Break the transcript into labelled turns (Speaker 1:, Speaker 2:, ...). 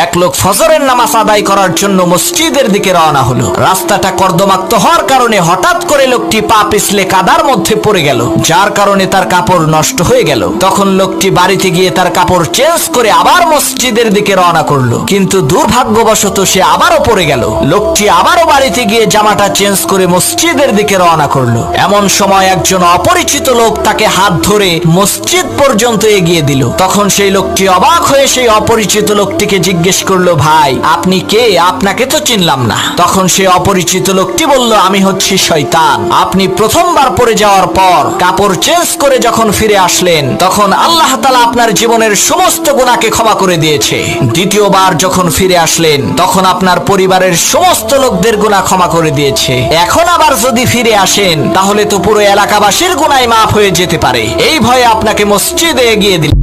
Speaker 1: এক লোক ফজরের নামাজ আদায় করার জন্য মসজিদের দিকে রওনা হলো। রাস্তাটা কর্দমাক্ত হওয়ার কারণে হঠাৎ করে লোকটি পা পিছলে কাদার মধ্যে পড়ে গেল, যার কারণে তার কাপড় নষ্ট হয়ে গেল। তখন লোকটি বাড়িতে গিয়ে তার কাপড় চেঞ্জ করে আবার মসজিদের দিকে রওনা করলো, কিন্তু দুর্ভাগ্যবশত সে আবারও পড়ে গেল। লোকটি আবারও বাড়িতে গিয়ে জামাটা চেঞ্জ করে মসজিদের দিকে রওনা করলো। এমন সময় একজন অপরিচিত লোক তাকে হাত ধরে মসজিদ পর্যন্ত এগিয়ে দিল। তখন সেই লোকটি অবাক হয়ে সেই অপরিচিত লোকটিকে জিজ্ঞেস করলো, ভাই আপনি কে? আপনাকে তো চিনলাম না। তখন সেই অপরিচিত লোকটি বলল, আমি হচ্ছি শয়তান। আপনি প্রথমবার পড়ে যাওয়ার পর কাপড় চেঞ্জ করে যখন ফিরে আসলেন, তখন আল্লাহ তাআলা আপনার জীবনের সমস্ত গুনাহকে ক্ষমা করে দিয়েছে। দ্বিতীয়বার যখন ফিরে আসলেন, তখন আপনার পরিবারের সমস্ত লোকদের গুনাহ ক্ষমা করে দিয়েছে। এখন আবার যদি ফিরে আসেন, তাহলে তো পুরো এলাকাবাসীর গুনাহ মাফ হয়ে যেতে পারে। এই ভয়ে আপনাকে মসজিদে এগিয়ে দিল।